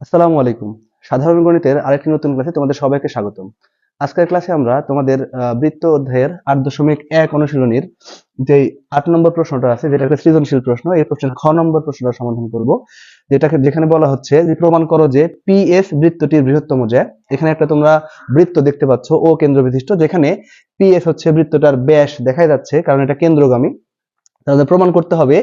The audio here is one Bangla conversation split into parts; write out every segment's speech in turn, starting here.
আসসালামু আলাইকুম। সাধারণ গণিতের আরেকটি নতুন ক্লাসে তোমাদের সবাইকে স্বাগতম। আজকের ক্লাসে আমরা তোমাদের বৃত্ত অধ্যায়ের ৮.১ অনুশীলনীর যে ৮ নম্বর প্রশ্নটা আছে, যেটা একটা সৃজনশীল প্রশ্ন, এই প্রশ্নের খ নম্বর প্রশ্নটা সমাধান করব। যেখানে বলা হচ্ছে যে প্রমাণ করো যে পিএস বৃত্তটির বৃহত্তম জ্যা। এখানে একটা তোমরা বৃত্ত দেখতে পাচ্ছ ও কেন্দ্র বিশিষ্ট, যেখানে পিএস হচ্ছে বৃত্তটার ব্যাস দেখা যাচ্ছে, কারণ এটা কেন্দ্রগামী। তাহলে প্রমাণ করতে হবে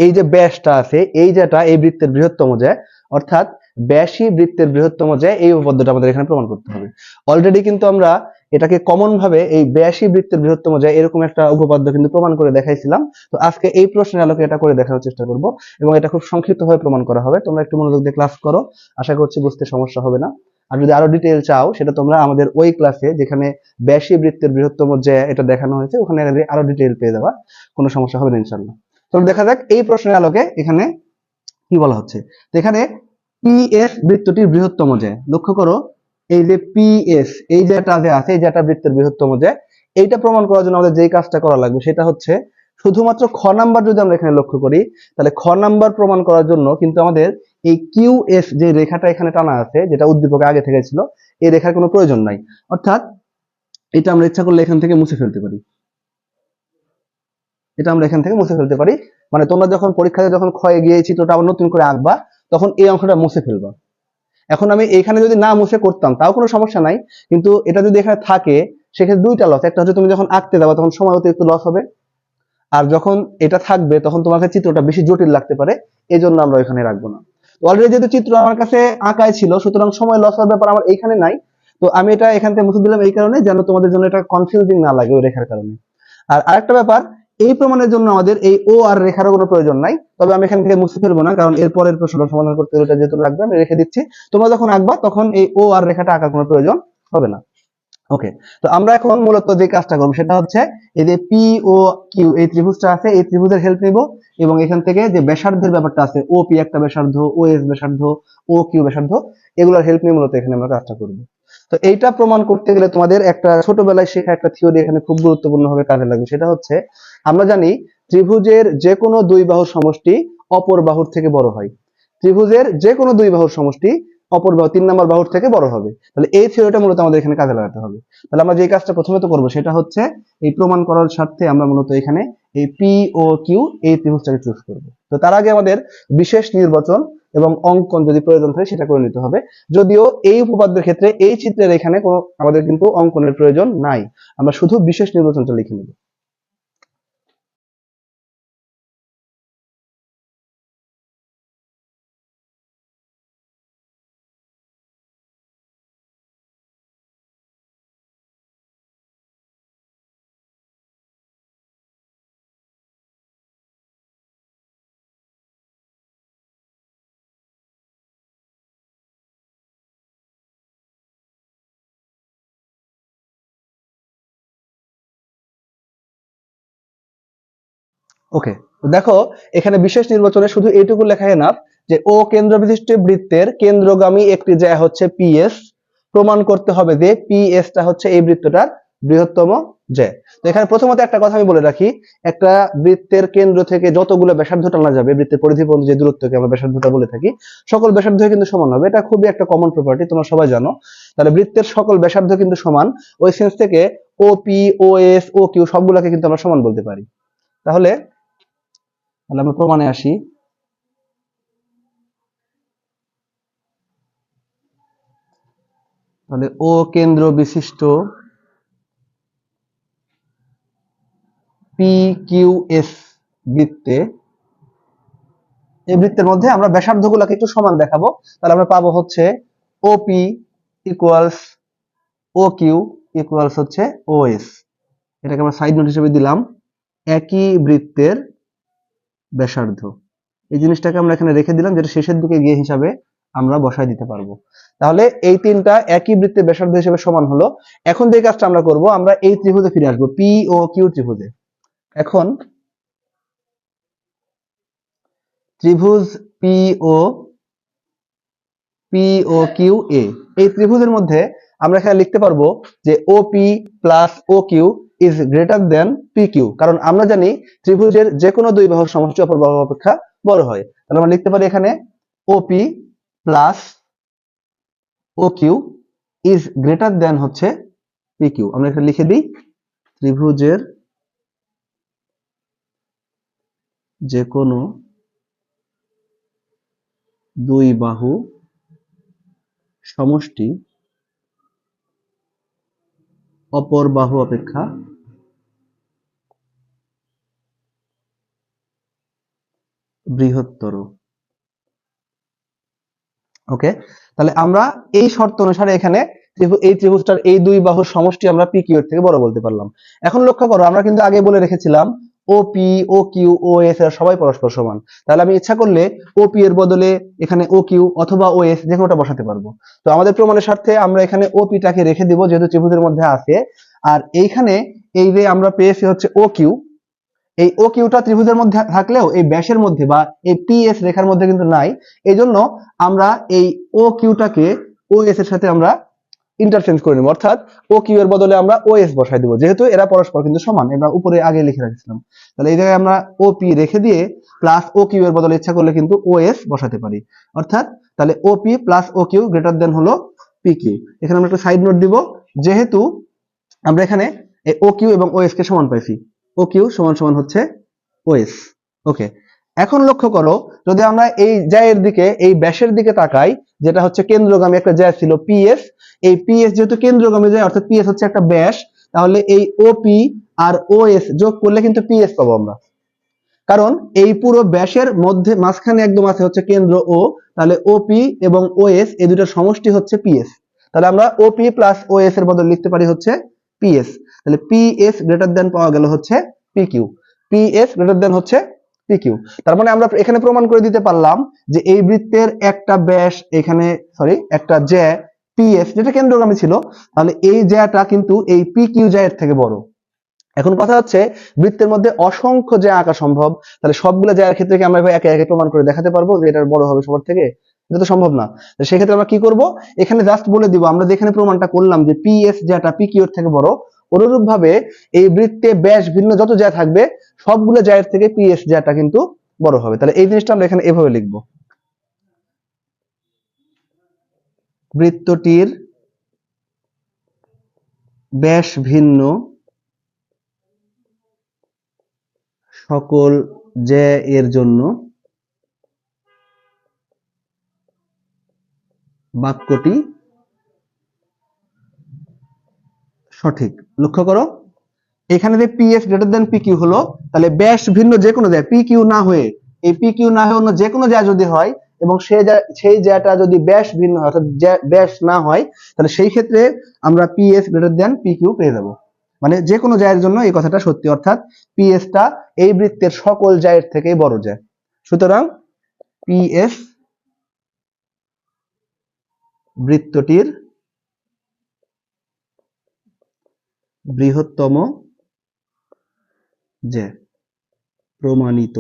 এই যে ব্যাসটা আছে, এই যেটা এই বৃত্তের বৃহত্তম জ্যা, অর্থাৎ ব্যাসই বৃত্তের বৃহত্তম জ্যা, এই উপপাদ্যটা আমাদের এখানে প্রমাণ করতে হবে। অলরেডি কিন্তু আমরা এটাকে কমন ভাবে এই ব্যাসই বৃত্তের বৃহত্তম জ্যা এরকম একটা উপপাদ্য কিন্তু প্রমাণ করে দেখাইছিলাম। তো আজকে এই প্রশ্নের আলোকে এটা করে দেখানোর চেষ্টা করব, এবং এটা খুব সংক্ষিপ্তভাবে প্রমাণ করা হবে। তোমরা একটু মনোযোগ দিয়ে ক্লাস করো, আশা করছি বুঝতে সমস্যা হবে না। আর যদি আরো ডিটেইল চাও, সেটা তোমরা আমাদের ওই ক্লাসে, যেখানে ব্যাসই বৃত্তের বৃহত্তম জ্যা এটা দেখানো হয়েছে, ওখানে আরো ডিটেইল পেয়ে যাবা, কোনো সমস্যা হবে না ইনশাআল্লাহ। তো দেখা যাক এই প্রশ্নের আলোকে এখানে কি বলা হচ্ছে। তো এখানে পিএস বৃত্তটির বৃহত্তম জ্যা, লক্ষ্য করো এই যে পিএস, এই যেটা যে আছে, এই যেটা বৃত্তের বৃহত্তম জ্যা, এইটা প্রমাণ করার জন্য আমাদের যেই কাজটা করা লাগবে সেটা হচ্ছে শুধুমাত্র খ নাম্বার যদি আমরা এখানে লক্ষ্য করি, তাহলে খ নাম্বার প্রমাণ করার জন্য কিন্তু আমাদের এই কিউএস যে রেখাটা এখানে টানা আছে, যেটা উদ্দীপকে আগে থেকে ছিল, এই রেখার কোনো প্রয়োজন নাই। অর্থাৎ এটা আমরা ইচ্ছা করলে এখান থেকে মুছে ফেলতে পারি, এটা আমরা এখান থেকে মুছে ফেলতে পারি। মানে তোমরা যখন পরীক্ষাতে যখন ক্ষয়ে গিয়ে চিত্রটা আবার নতুন করে আঁকবা, তখন এই অংশটা মুছে ফেলবা। এখন আমি এখানে যদি না মুছে করতাম তাও কোনো সমস্যা নাই, কিন্তু এটা যদি এখানে থাকে সেক্ষেত্রে দুইটা লস। একটা হচ্ছে তুমি যখন আঁকতে যাবা তখন সময় অতিরিক্ত লস হবে, আর যখন এটা থাকবে তখন তোমার কাছে চিত্রটা বেশি জটিল লাগতে পারে, এই জন্য আমরা এখানে রাখবো না। অলরেডি যেহেতু চিত্র আমার কাছে আঁকায় ছিল, সুতরাং সময় লস হওয়ার ব্যাপার আমার এইখানে নাই। তো আমি এটা এখান থেকে মুছে দিলাম এই কারণে, যেন তোমাদের জন্য এটা কনফিউজিং না লাগে ওই রেখার কারণে। আর আরেকটা ব্যাপার, এই প্রমাণের জন্য আমাদের এই ও আর রেখারও কোনো প্রয়োজন নাই। তবে আমি এখান থেকে মুছে ফেলবো না, কারণ এর পরের প্রশ্নটা সমাধান করতে ওটা যেহেতু লাগবে আমি রেখে দিচ্ছি। তোমরা যখন আঁকবা তখন এই ও আর রেখাটা আঁকার কোনো প্রয়োজন হবে না। ওকে, তো আমরা এখন মূলত যে কাজটা করবো সেটা হচ্ছে এই যে পি ও কিউ এই ত্রিভুজটা আছে, এই ত্রিভুজের হেল্প নিব, এবং এখান থেকে যে ব্যাসার্ধের ব্যাপারটা আছে, ও পি একটা ব্যাসার্ধ, ও এস ব্যাসার্ধ, ও কিউ ব্যাসার্ধ, এগুলোর হেল্প নিয়ে মূলত এখানে আমরা কাজটা করবো। তো এইটা প্রমাণ করতে গেলে তোমাদের একটা ছোটবেলায় শেখা একটা থিওরি এখানে খুব গুরুত্বপূর্ণ ভাবে কাজে লাগবে। সেটা হচ্ছে, আমরা জানি ত্রিভুজের যে কোনো দুই বাহুর সমষ্টি অপর বাহুর থেকে বড় হয়। ত্রিভুজের যে কোনো দুই বাহুর সমষ্টি অপর বাহু ৩ নম্বর বাহুর থেকে বড় হবে। তাহলে এই থিওরিটা মূলত আমাদের এখানে কাজে লাগাতে হবে। তাহলে আমরা যে কাজটা প্রথমে তো করবো সেটা হচ্ছে এই প্রমাণ করার স্বার্থে আমরা মূলত এখানে এই পি ও কিউ এই ত্রিভুজটাকে চুজ করব। তো তার আগে আমাদের বিশেষ নির্বাচন এবং অঙ্কন যদি প্রয়োজন থাকে সেটা করে নিতে হবে। যদিও এই উপপাদ্যের ক্ষেত্রে এই চিত্রের এখানে কোনো আমাদের কিন্তু অঙ্কনের প্রয়োজন নাই, আমরা শুধু বিশেষ নির্বাচনটা লিখে নেব। ওকে, দেখো এখানে বিশেষ নির্বাচনে শুধু এইটুকু লেখা এনাফ যে ও কেন্দ্র বিশিষ্ট বৃত্তের কেন্দ্রগামী একটি জ্যা হচ্ছে পিএস। প্রমাণ করতে হবে যে পিএস টা হচ্ছে এই বৃত্তটার বৃহত্তম জ্যা। তো এখানে প্রথমত একটা কথা আমি বলে রাখি, একটা বৃত্তের কেন্দ্র থেকে যতগুলো ব্যাসার্ধ টানা যাবে, বৃত্তের পরিধি পর্যন্ত যে দূরত্বকে আমরা ব্যাসার্ধটা বলে থাকি, সকল ব্যাসার্ধ কিন্তু সমান হবে। এটা খুবই একটা কমন প্রপার্টি, তোমরা সবাই জানো। তাহলে বৃত্তের সকল ব্যাসার্ধ কিন্তু সমান, ওই সেন্স থেকে ও পি, ও এস, ও কিউ সবগুলোকে কিন্তু আমরা সমান বলতে পারি। তাহলে তাহলে আমরা প্রমাণে আসি। তাহলে ও কেন্দ্র বিশিষ্ট পি কিউ এস বৃত্তে, এই বৃত্তের মধ্যে আমরা ব্যাসার্ধগুলোকে একটু সমান দেখাবো। তাহলে আমরা পাবো হচ্ছে O P equals O Q equals হচ্ছে ও এস। এটাকে আমরা সাইড নোট হিসেবে দিলাম, একই বৃত্তের ব্যাসার্ধ। এই জিনিসটাকে আমরা এখানে রেখে দিলাম, যেটা শেষের দিকে গিয়ে হিসাবে আমরা বসায় দিতে পারবো। তাহলে এই তিনটা একই বৃত্তের ব্যাসার্ধ হিসেবে সমান হলো। এখন যে কাজটা আমরা করব, আমরা এই ত্রিভুজে ফিরে আসবো, পি ও কিউ ত্রিভুজে। এখন ত্রিভুজ পি ও কিউ এ, এই ত্রিভুজের মধ্যে আমরা এখানে লিখতে পারবো যে O P plus O Q is greater than P Q, কারণ আমরা জানি ত্রিভুজের যে কোনো দুই বাহুর সমষ্টি অপর বাহু অপেক্ষা বড় হয়। তাহলে আমরা লিখতে পারি এখানে O P plus O Q is greater than হচ্ছে পি কিউ। আমরা এখানে লিখে দিই, ত্রিভুজের যে কোনো দুই বাহু সমষ্টি অপর বাহু অপেক্ষা বৃহত্তর। ওকে, তাহলে আমরা এই শর্ত অনুসারে এখানে এই ত্রিভুজটার এই দুই বাহুর সমষ্টি আমরা পি কিউ এর থেকে বড় বলতে পারলাম। এখন লক্ষ্য করো, আমরা কিন্তু আগে বলে রেখেছিলাম ও পি, ও কিউ, ও এস এর সবাই পরস্পর সমান। তাহলে আমি ইচ্ছা করলে ও পি এর বদলে এখানে ও কিউ অথবা ও এস যে কোনোটা বসাতে পারবো। তো আমাদের প্রমাণের স্বার্থে আমরা এখানে ও পিটাকে রেখে দিব, যেহেতু ত্রিভুজের মধ্যে আছে। আর এইখানে এই যে আমরা পেয়েছি হচ্ছে ও কিউ, এই ও কিউটা ত্রিভুজের মধ্যে থাকলেও এই ব্যাসের মধ্যে বা এই পি এস রেখার মধ্যে কিন্তু নাই। এই জন্য আমরা এই ও কিউটাকে ও এস এর সাথে আমরা ইন্টারচেঞ্জ করে নেব, অর্থাৎ ও কিউ এর বদলে আমরা ও এস বসাই দেবো, যেহেতু এরা পরস্পর কিন্তু সমান। আমরা উপরে আগে লিখে রাখছিলাম। তাহলে এই জায়গায় আমরা ও পি রেখে দিয়ে প্লাস ও কিউ এর বদলে ইচ্ছা করলে কিন্তু ও এস বসাতে পারি। অর্থাৎ তাহলে ও P plus O Q greater than হলো পি কিউ। এখানে আমরা একটা সাইড নোট দিব, যেহেতু আমরা এখানে ও কিউ এবং ও এস কে সমান পাইছি, ও কিউ সমান সমান হচ্ছে ও এস। ওকে, এখন লক্ষ্য করো, যদি আমরা এই জ্যায়ের দিকে, এই ব্যাসের দিকে তাকাই, যেটা হচ্ছে কেন্দ্রগামী একটা জ্যা ছিল পিএস, এই পিএস যেহেতু কেন্দ্রগামী জ্যা, অর্থাৎ পিএস হচ্ছে একটা ব্যাস, তাহলে এই ওপি আর ওএস যোগ করলে কিন্তু পিএস পাবো আমরা। কারণ এই পুরো ব্যাসের মধ্যে মাঝখানে একদম আছে হচ্ছে কেন্দ্র ও, তাহলে ওপি এবং ওএস এই দুটোর সমষ্টি হচ্ছে পিএস। তাহলে আমরা ওপি প্লাস ওএস এর বদলে লিখতে পারি হচ্ছে পিএস। তাহলে পিএস গ্রেটার দেন পাওয়া গেল হচ্ছে পিকিউ। পিএস গ্রেটার দেন হচ্ছে পিকিউ। তার মানে আমরা এখানে প্রমাণ করে দিতে পারলাম যে এই বৃত্তের একটা ব্যাস এখানে, একটা জ্যা পিএস যেটা কেন্দ্রগামী ছিল, তাহলে এই জ্যাটা কিন্তু এই পিকিউ জ্যায়ের থেকে বড়। এখন কথা হচ্ছে, বৃত্তের মধ্যে অসংখ্য জ্যা আঁকা সম্ভব, তাহলে সবগুলো জ্যায়ের ক্ষেত্রে কি আমরা একে একে প্রমাণ করে দেখাতে পারবো যে এটার বড় হবে সবার থেকে? এটা তো সম্ভব না। সেক্ষেত্রে আমরা কি করব, এখানে জাস্ট বলে দিব আমরা যেখানে প্রমাণটা করলাম যে পিএস জ্যাটা পিকিউ এর থেকে বড়, অনুরূপ ভাবে এই বৃত্তে ব্যাস ভিন্ন যত জ্যা থাকবে সবগুলো জ্যায়ের থেকে পিএস জ্যাটা কিন্তু বড় হবে। তাহলে এই জিনিসটা আমরা এখানে এভাবে লিখব, বৃত্তটির ব্যাস ভিন্ন সকল জ্যা এর জন্য বাক্যটি সঠিক। লক্ষ্য করো, এখানে যে পিএস গ্রেটার দেন পিকিউ হলো, তাহলে ব্যাস ভিন্ন যে কোনো জ্যা, পিকিউ না হয়ে, এই পিকিউ না হয়ে অন্য যে কোনো জ্যা যদি হয় এবং সেই জ্যাটা যদি ব্যাস ভিন্ন হয়, অর্থাৎ ব্যাস না হয়, তাহলে সেই ক্ষেত্রে আমরা পিএস গ্রেটার দেন পিকিউ পেয়ে যাব। মানে যে কোনো জ্যায়ের জন্য এই কথাটা সত্যি, অর্থাৎ পিএসটা এই বৃত্তের সকল জ্যায়ের থেকে বড় জ্যা। সুতরাং পিএস বৃত্তটির বৃহত্তম জ্যা, প্রমাণিত।